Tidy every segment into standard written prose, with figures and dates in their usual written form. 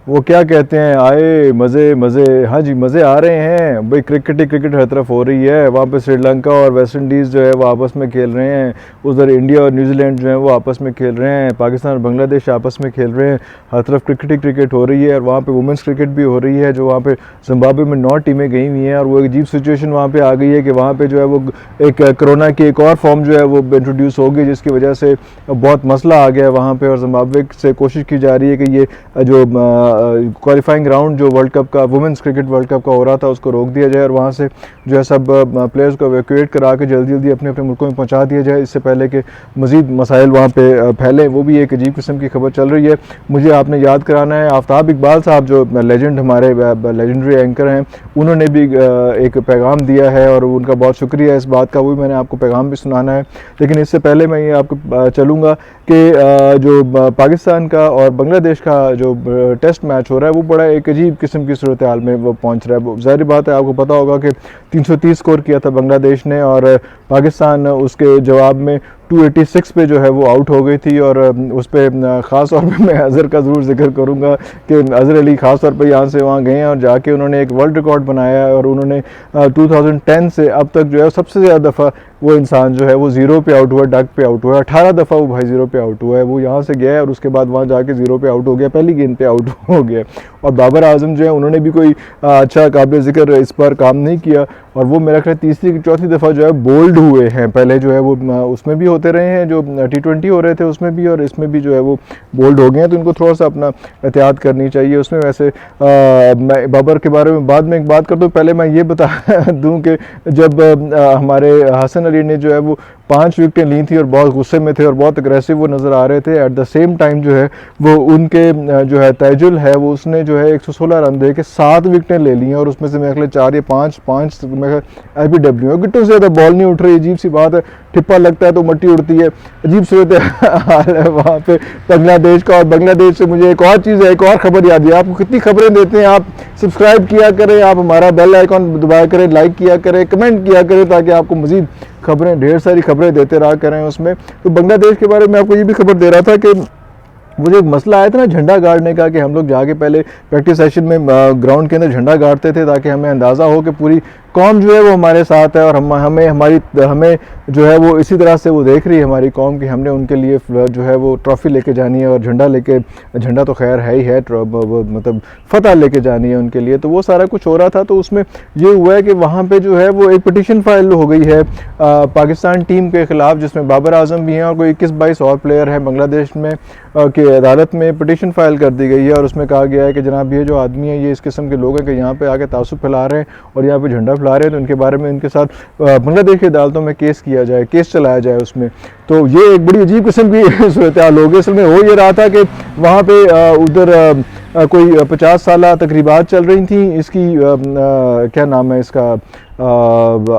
वो क्या कहते हैं, आए मज़े मज़े। हाँ जी, मज़े आ रहे हैं भाई। क्रिकेट ही क्रिकेट हर तरफ हो रही है। वहाँ पे श्रीलंका और वेस्ट इंडीज़ जो है वो आपस में खेल रहे हैं। उधर इंडिया और न्यूजीलैंड जो है वो आपस में खेल रहे हैं। पाकिस्तान और बांग्लादेश आपस में खेल रहे हैं। हर तरफ क्रिकेट ही क्रिकेट हो रही है। और वहाँ पे वुमेंस क्रिकेट भी हो रही है, जो वहाँ पे जिम्बाब्वे में 9 टीमें गई हुई हैं। और वो एक अजीब सिचुएशन वहाँ पे आ गई है कि वहाँ पे जो है वो एक कोरोना की एक और फॉर्म जो है वो इंट्रोड्यूस होगी, जिसकी वजह से बहुत मसला आ गया है वहाँ पे। और जिम्बाब्वे से कोशिश की जा रही है कि ये जो क्वालिफाइंग राउंड जो वर्ल्ड कप का, वुमेंस क्रिकेट वर्ल्ड कप का हो रहा था, उसको रोक दिया जाए और वहाँ से जो है सब प्लेयर्स को एवैक्यूएट करा के जल्दी जल्दी अपने अपने मुल्कों में पहुँचा दिया जाए, इससे पहले कि मज़ीद मसाइल वहाँ पे फैलें। वो भी एक अजीब किस्म की खबर चल रही है। मुझे आपने याद कराना है, आफ्ताब इकबाल साहब जो लेजेंड, हमारे लेजेंडरी एंकर हैं, उन्होंने भी एक पैगाम दिया है और उनका बहुत शुक्रिया इस बात का। वो भी मैंने आपको पैगाम भी सुनाना है। लेकिन इससे पहले मैं ये आपको चलूँगा कि जो पाकिस्तान का और बांग्लादेश का जो टेस्ट मैच हो रहा है वो बड़ा एक अजीब किस्म की सूरत हाल में वो पहुंच रहा है। ज़ाहिर बात है, आपको पता होगा कि 330 स्कोर किया था बांग्लादेश ने और पाकिस्तान उसके जवाब में 286 पे जो है वो आउट हो गई थी। और उस पर ख़ास तौर पे मैं अज़हर का ज़रूर जिक्र करूँगा कि अज़हर अली ख़ास तौर पे यहाँ से वहाँ गए हैं और जाके उन्होंने एक वर्ल्ड रिकॉर्ड बनाया है। और उन्होंने 2010 से अब तक जो है सबसे ज़्यादा दफ़ा वो इंसान जो है वो ज़ीरो पे आउट हुआ, डक पे आउट हुआ। 18 दफ़ा वो भाई ज़ीरो पे आउट हुआ है। वो यहाँ से गया है और उसके बाद वहाँ जाके ज़ीरो पे आउट हो गया, पहली गेंद पे आउट हो गया। और बाबर आजम जो है उन्होंने भी कोई अच्छा काबिल ज़िक्र इस पर काम नहीं किया। और वो मेरा ख्याल तीसरी की चौथी दफ़ा जो है बोल्ड हुए हैं। पहले जो है वो उसमें भी होते रहे हैं, जो T20 हो रहे थे उसमें भी, और इसमें भी जो है वो बोल्ड हो गए हैं। तो इनको थोड़ा सा अपना एहतियात करनी चाहिए उसमें। वैसे मैं बाबर के बारे में बाद में एक बात कर दूँ, पहले मैं ये बता दूँ कि जब हमारे हसन अली ने जो है वो 5 विकेटें ली थी और बहुत गुस्से में थे और बहुत अग्रेसिव वो नज़र आ रहे थे, एट द सेम टाइम जो है वो उनके जो है तैजुल है वो उसने जो है 116 रन दे के 7 विकेटें ले ली हैं। और उसमें से मेरे ख्याल 4 या 5 LBW है। गिट्टों से ज़्यादा बॉल नहीं उठ रही, अजीब सी बात है। ठिप्पा लगता है तो मट्टी उड़ती है, अजीब सूरत हाल है वहाँ पे बांग्लादेश का। और बांग्लादेश से मुझे एक और चीज़ है, एक और ख़बर याद है। आपको कितनी खबरें देते हैं, आप सब्सक्राइब किया करें, आप हमारा बेल आइकॉन दबाया करें, लाइक किया करें, कमेंट किया करें, ताकि आपको मज़ीद खबरें, ढेर सारी खबरें देते रहा करें उसमें। तो बांग्लादेश के बारे में आपको ये भी खबर दे रहा था कि वो जो एक मसला आया था ना झंडा गाड़ने का, कि हम लोग जाके पहले प्रैक्टिस सेशन में ग्राउंड के अंदर झंडा गाड़ते थे ताकि हमें अंदाज़ा हो कि पूरी कौम जो है वो हमारे साथ है और हमें जो है वो इसी तरह से वो देख रही है हमारी कौम कि हमने उनके लिए जो है वो ट्रॉफ़ी लेके जानी है और झंडा तो खैर है ही है, मतलब फ़तह लेके जानी है उनके लिए। तो वो सारा कुछ हो रहा था। तो उसमें ये हुआ है कि वहाँ पे जो है वो एक पिटीशन फाइल हो गई है पाकिस्तान टीम के ख़िलाफ़, जिसमें बाबर आजम भी हैं और कोई 21-22 और प्लेयर हैं बांग्लादेश में कि अदालत में पिटीशन फाइल कर दी गई है। और उसमें कहा गया है कि जनाब ये जो आदमी है ये इस किस्म के लोग हैं कि यहाँ पे आके तासुब फैला रहे हैं और यहाँ पे झंडा फैला रहे हैं, तो उनके बारे में इनके साथ बांग्लादेश की अदालतों में केस किया जाए, केस चलाया जाए उसमें। तो ये एक बड़ी अजीब किस्म की सूरत हाल हो गई। असल में हो ये रहा था कि वहाँ पे उधर कोई 50 साल तकरीबात चल रही थी इसकी, क्या नाम है इसका,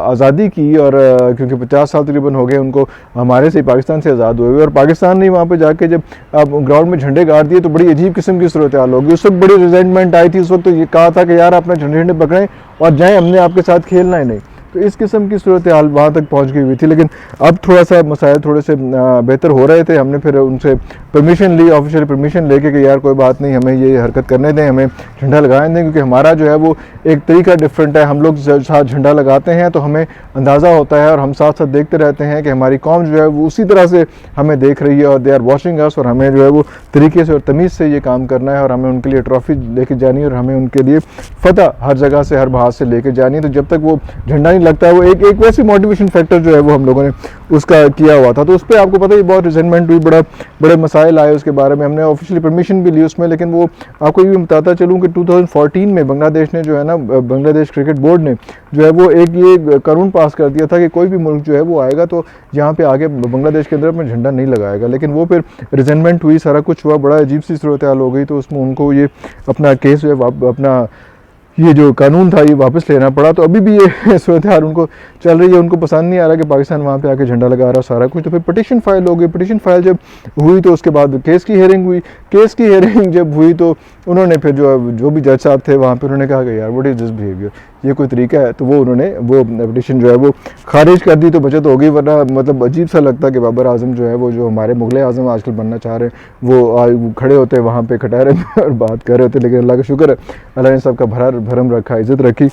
आज़ादी की। और क्योंकि 50 साल तकरीबन हो गए उनको हमारे से, पाकिस्तान से आज़ाद हुए हुए, और पाकिस्तान ने वहाँ पे जाके जब ग्राउंड में झंडे गाड़ दिए तो बड़ी अजीब किस्म की सूरत हाल होगी। उस वक्त बड़ी रिजेंटमेंट आई थी। उस वक्त तो ये कहा था कि यार अपने झंडे पकड़ें और जाएँ, हमने आपके साथ खेलना ही नहीं। तो इस किस्म की सूरत हाल वहाँ तक पहुँच गई हुई थी। लेकिन अब थोड़ा सा मसाइल थोड़े से बेहतर हो रहे थे। हमने फिर उनसे परमिशन ली, ऑफिशियल परमिशन लेके कि यार कोई बात नहीं, हमें ये हरकत करने दें, हमें झंडा लगाने दें, क्योंकि हमारा जो है वो एक तरीका डिफरेंट है। हम लोग साथ झंडा लगाते हैं तो हमें अंदाज़ा होता है और हम साथ साथ देखते रहते हैं कि हमारी कौम जो है वो उसी तरह से हमें देख रही है और दे आर वॉचिंग अस, और हमें जो है वो तरीके से और तमीज़ से ये काम करना है और हमें उनके लिए ट्रॉफ़ी लेके जानी है और हमें उनके लिए फ़तह हर जगह से, हर बहार से लेके जानी है। तो जब तक वो झंडा नहीं लगता है, वो एक वैसी मोटिवेशन फैक्टर जो है वो हम लोगों ने उसका किया हुआ था। तो उस पर आपको पता ही बहुत रिजेंटमेंट हुई, बड़े मसाइल आए उसके बारे में। हमने ऑफिशियली परमिशन भी ली उसमें। लेकिन वो आपको ये भी बताता चलूँ कि 2014 में बांग्लादेश ने जो है ना, बांग्लादेश क्रिकेट बोर्ड ने जो है वो एक ये कानून पास कर दिया था कि कोई भी मुल्क जो है वो आएगा तो यहाँ पे आगे बांग्लादेश के अंदर अपना झंडा नहीं लगाएगा। लेकिन वो फिर रिजेंटमेंट हुई, सारा कुछ हुआ, बड़ा अजीब सी सूरत हाल हो गई। तो उसमें उनको ये अपना केस जो है, अपना ये जो कानून था ये वापस लेना पड़ा। तो अभी भी ये सूरत हाल उनको चल रही है। उनको पसंद नहीं आ रहा कि पाकिस्तान वहाँ पे आके झंडा लगा रहा सारा कुछ। तो फिर पिटीशन फाइल हो गई। पिटीशन फाइल जब हुई तो उसके बाद केस की हेयरिंग हुई। केस की हेयरिंग जब हुई तो उन्होंने फिर जो भी जज साहब थे वहाँ पे उन्होंने कहा कि यार व्हाट इज़ दिस बिहेवियर, ये कोई तरीका है, तो वो उन्होंने वो पिटिशन जो है वो खारिज कर दी, तो बचत हो गई। वरना मतलब अजीब सा लगता कि बाबर आजम जो है वो जो हमारे मुगल आजम आजकल बनना चाह रहे हैं वो खड़े होते हैं वहाँ पे खटारे में और बात कर रहे होते, लेकिन अल्लाह का शुक्र है अल्लाह ने सबका भरम रखा, इज़्ज़त रखी।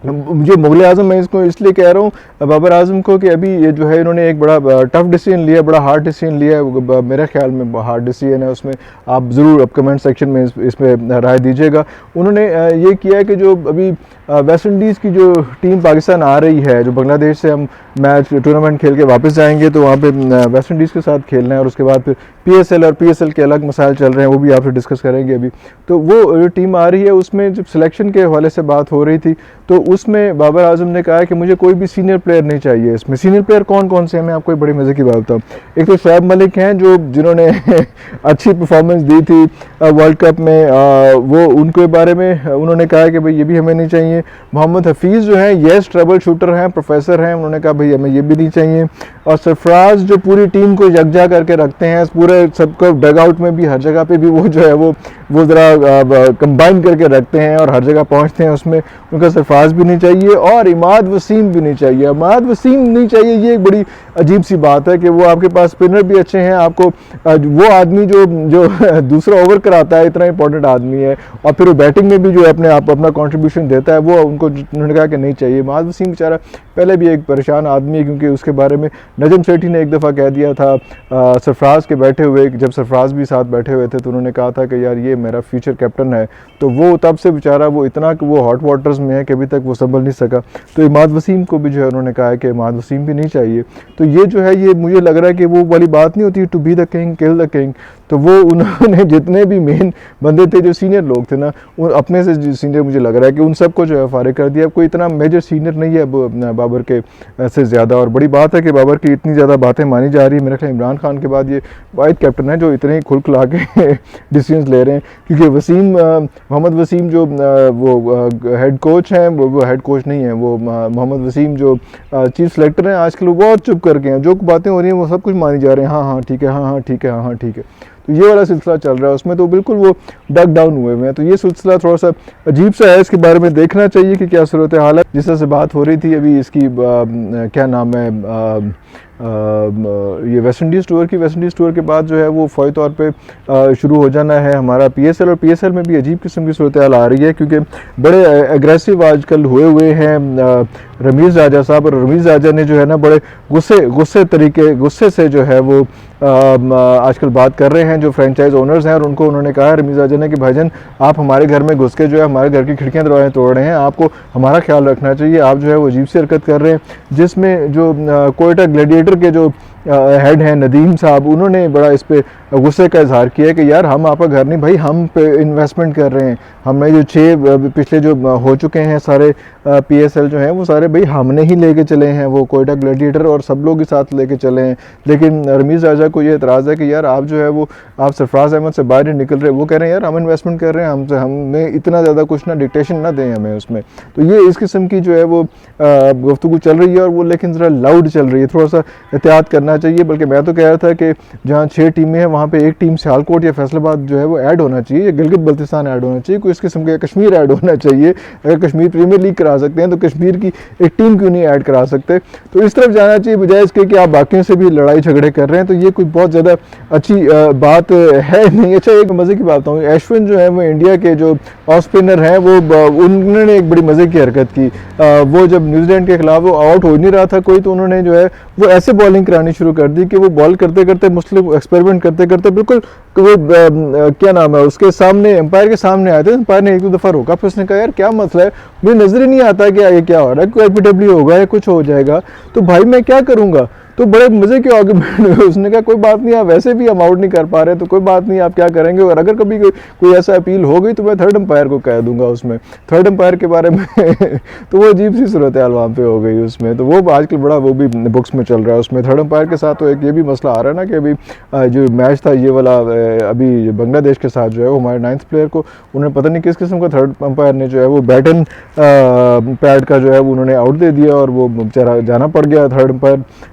जो मुगल आज़म, मैं इसको इसलिए कह रहा हूँ बाबर आज़म को कि अभी ये जो है इन्होंने एक बड़ा टफ डिसीजन लिया, बड़ा हार्ड डिसीजन लिया है, मेरे ख्याल में हार्ड डिसीजन है। उसमें आप ज़रूर अब कमेंट सेक्शन में इसमें राय दीजिएगा। उन्होंने ये किया है कि जो अभी वेस्ट इंडीज़ की जो टीम पाकिस्तान आ रही है, जो बांग्लादेश से हम मैच टूर्नामेंट खेल के वापस जाएंगे, तो वहाँ पे वेस्ट इंडीज़ के साथ खेलना है और उसके बाद फिर PSL और PSL के अलग मसाइल चल रहे हैं, वो भी आपसे डिस्कस करेंगे अभी। तो वो जो टीम आ रही है उसमें जब सिलेक्शन के हवाले से बात हो रही थी, तो उसमें बाबर आजम ने कहा कि मुझे कोई भी सीनियर प्लेयर नहीं चाहिए। इसमें सीनियर प्लेयर कौन कौन से हैं, मैं आपको एक बड़ी मज़े की बात बताऊँ। एक तो शोएब मलिक हैं जिन्होंने अच्छी परफॉर्मेंस दी थी वर्ल्ड कप में, वो उनके बारे में उन्होंने कहा कि भाई ये भी हमें नहीं चाहिए। मोहम्मद हफीज़ जो हैं येस ट्रबल शूटर हैं, प्रोफेसर हैं, उन्होंने कहा भाई हमें ये भी नहीं चाहिए। और सरफराज जो पूरी टीम को यकजा करके रखते हैं, पूरे सबको डग आउट में भी हर जगह पे भी वो जो है वो ज़रा कंबाइन करके रखते हैं और हर जगह पहुंचते हैं, उसमें उनका सरफराज भी नहीं चाहिए और इमाद वसीम भी नहीं चाहिए। इमाद वसीम नहीं चाहिए, ये एक बड़ी अजीब सी बात है कि वो आपके पास स्पिनर भी अच्छे हैं, आपको वो आदमी जो दूसरा ओवर कराता है, इतना इंपॉर्टेंट आदमी है, और फिर वो बैटिंग में भी जो है अपना कंट्रीब्यूशन देता है, वो उनको उन्होंने कहा कि नहीं चाहिए। इमाद वसीम बेचारा पहले भी एक परेशान आदमी है, क्योंकि उसके बारे में नजम सेठी ने एक दफ़ा कह दिया था सरफराज के बैठे हुए, जब सरफराज भी साथ बैठे हुए थे, तो उन्होंने कहा था कि यार ये मेरा फ्यूचर कैप्टन है। तो वो तब से बेचारा वो इतना कि वो हॉट वाटर्स में है कि अभी तक वो संभल नहीं सका। तो इमाद वसीम को भी जो है उन्होंने कहा है कि इमाद वसीम भी नहीं चाहिए। तो ये जो है ये मुझे लग रहा है कि वो वाली बात नहीं होती to be the king kill the king. तो वो उन्होंने जितने भी मेन बंदे थे, जो सीनियर लोग थे ना, उन अपने से सीनियर मुझे लग रहा है कि उन सबको जो है फारिग कर दिया। कोई इतना मेजर सीनियर नहीं है बाबर के से ज़्यादा। और बड़ी बात है कि बाबर की इतनी ज़्यादा बातें मानी जा रही है। मेरे ख्याल इमरान खान के बाद ये वाहिद कैप्टन है जो इतने ही खुल खुला के डिसीजंस ले रहे हैं। क्योंकि मोहम्मद वसीम जो वो हेड कोच हैं, वो हेड कोच नहीं है, वो मोहम्मद वसीम जो चीफ सेलेक्टर हैं, आजकल वो बहुत चुप करके हैं। जो बातें हो रही हैं वो सब कुछ मानी जा रहे हैं, हाँ हाँ ठीक है, हाँ हाँ ठीक है, हाँ हाँ ठीक है। तो ये वाला सिलसिला चल रहा है, उसमें तो बिल्कुल वो डक डाउन हुए हुए हैं। तो ये सिलसिला थोड़ा सा अजीब सा है, इसके बारे में देखना चाहिए कि क्या सूरत हाल है। जिस तरह से बात हो रही थी अभी इसकी क्या नाम है ये वेस्ट इंडीज़ टूर के बाद जो है वो फौरी तौर पे शुरू हो जाना है हमारा PSL। और PSL में भी अजीब किस्म की सूरत हाल आ रही है, क्योंकि बड़े एग्रेसिव आजकल हुए हैं रमीज़ राजा साहब। और रमीज़ राजा ने जो है ना बड़े गुस्से से जो है वो आजकल बात कर रहे हैं जो फ्रेंचाइज ओनर्स हैं, और उनको उन्होंने कहा है रमीज़ राजा ने कि भाईजान आप हमारे घर में घुस के जो है हमारे घर की खिड़कियाँ दरवाजे तोड़ रहे हैं, आपको हमारा ख्याल रखना चाहिए। आप जो है वो अजीब सी हरकत कर रहे हैं। जिसमें जो कोयटा ग्लैडिएटर के जो हेड हैं नदीम साहब, उन्होंने बड़ा इस पे गुस्से का इजहार किया कि यार हम आपका घर नहीं भाई, हम पे इन्वेस्टमेंट कर रहे हैं। हमने जो 6 पिछले जो हो चुके हैं सारे PSL जो हैं वो सारे भाई हमने ही लेके चले हैं, वो कोयटा ग्लैडिएटर और सब लोग के साथ लेके चले हैं। लेकिन रमीज़ राजा को ये एतराज़ है कि यार आप जो है वो आप सरफराज अहमद से बाहर नहीं निकल रहे। वो कह रहे हैं यार हम इन्वेस्टमेंट कर रहे हैं, हमसे हमें इतना ज़्यादा कुछ ना डिक्टेशन ना दें हमें उसमें। तो ये इस किस्म की जो है वो गुफ्तगू चल रही है, और वो लेकिन ज़रा लाउड चल रही है, थोड़ा सा एहतियात करना चाहिए। बल्कि मैं तो कह रहा था कि जहाँ 6 टीमें हैं वहाँ पे एक टीम सियालकोट या फैसलाबाद जो है वो ऐड होना चाहिए, या गिलगित बल्तिस्तान ऐड होना चाहिए, कोई इस किस्म का कश्मीर ऐड होना चाहिए। अगर कश्मीर प्रीमियर लीग करा सकते हैं तो कश्मीर की एक टीम क्यों नहीं ऐड करा सकते। तो इस तरफ जाना चाहिए, बजाय इसके कि आप बाकियों से भी लड़ाई झगड़े कर रहे हैं। तो ये कोई बहुत ज़्यादा अच्छी बात है नहीं। अच्छा एक मज़े की बात बताऊँ, अश्विन जो है वो इंडिया के जो ऑफ स्पिनर हैं वो उन्होंने एक बड़ी मज़े की हरकत की। वो जब न्यूजीलैंड के खिलाफ वो आउट हो नहीं रहा था कोई, तो उन्होंने जो है वो ऐसे बॉलिंग करानी शुरू कर दी कि वो बॉल करते करते मुस्लिम एक्सपेरिमेंट करते करते बिल्कुल वो क्या नाम है उसके सामने एम्पायर के सामने आए थे। एम्पायर ने 1-2 दफ़ा रोका, फिर उसने कहा यार क्या मसला है, मुझे नज़र ही नहीं आता कि ये क्या हो रहा है, कोई LBW होगा या कुछ हो जाएगा, तो भाई मैं क्या करूँगा। तो बड़े मज़े के आर्गुमेंट हुए। उसने कहा कोई बात नहीं, आप वैसे भी हम आउट नहीं कर पा रहे, तो कोई बात नहीं, आप क्या करेंगे, और अगर कभी कोई ऐसा अपील हो गई तो मैं थर्ड एम्पायर को कह दूंगा उसमें, थर्ड एम्पायर के बारे में तो वो अजीब सी सूरत हाल वहाँ पे हो गई उसमें। तो वो आजकल बड़ा वो भी बुक्स में चल रहा है उसमें थर्ड एम्पायर के साथ। तो एक ये भी मसला आ रहा है ना कि अभी जो मैच था ये वाला अभी बांग्लादेश के साथ जो है वो हमारे 9th प्लेयर को उन्होंने पता नहीं किस किस्म का थर्ड एम्पायर ने जो है वो बैटन पैड का जो है वो उन्होंने आउट दे दिया, और वो बेचारा जाना पड़ गया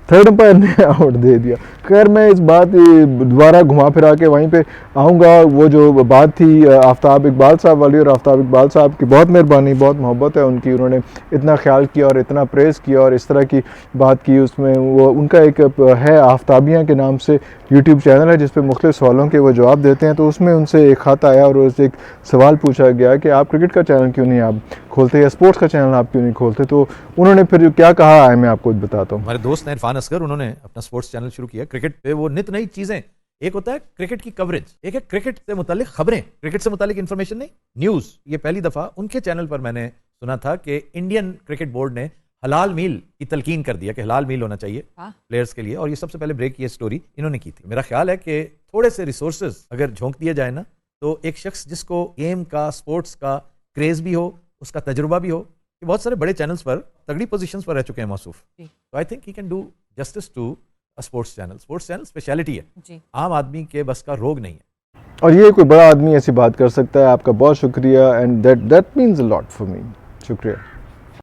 थर्ड एम्पायर ने आउट दे दिया। खैर मैं इस बात दोबारा घुमा फिरा के वहीं पे आऊँगा। वो जो बात थी आफ्ताब इकबाल साहब वाली, और आफ्ताब इकबाल साहब की बहुत मेहरबानी, बहुत मोहब्बत है उनकी, उन्होंने इतना ख्याल किया और इतना प्रेज़ किया और इस तरह की बात की। उसमें वो उनका एक है आफ्ताबियाँ के नाम से यूट्यूब चैनल है जिस पे मुख्तलिफ सवालों के वो जवाब देते हैं। तो उसमें उनसे एक ख़त आया और उससे एक सवाल पूछा गया कि आप क्रिकेट का चैनल क्यों नहीं आप खोलते या स्पोर्ट्स का चैनल आप क्यों नहीं खोलते। तो उन्होंने फिर क्या कहा है मैं आपको बताता हूँ। हमारे दोस्त हैं इरफान असगर, उन्होंने अपना स्पोर्ट्स चैनल शुरू किया क्रिकेट पे। वो नित नई चीज़ें, एक होता है क्रिकेट की कवरेज, एक है क्रिकेट से मुतालिक खबरें, क्रिकेट से मुतालिक इन्फॉर्मेशन नहीं, न्यूज़। ये पहली दफ़ा उनके चैनल पर मैंने सुना था कि इंडियन क्रिकेट बोर्ड ने हलाल मील की तलकीन कर दिया कि हलाल मील होना चाहिए प्लेयर्स के लिए। और ये सबसे पहले ब्रेक ये स्टोरी इन्होंने की थी। मेरा ख्याल है कि थोड़े से रिसोर्सेज अगर झोंक दिए जाए ना, तो एक शख्स जिसको गेम का, स्पोर्ट्स का क्रेज भी हो, उसका तजुर्बा भी हो, कि बहुत सारे बड़े चैनल्स पर तगड़ी पोजीशंस पर रह चुके हैं मौसूफ, तो I think he can do justice to a sports channel. Sports channel speciality है, आम आदमी के बस का रोग नहीं है। और ये कोई बड़ा आदमी ऐसी बात कर सकता है। आपका बहुत शुक्रिया, and that means a lot for me. शुक्रिया।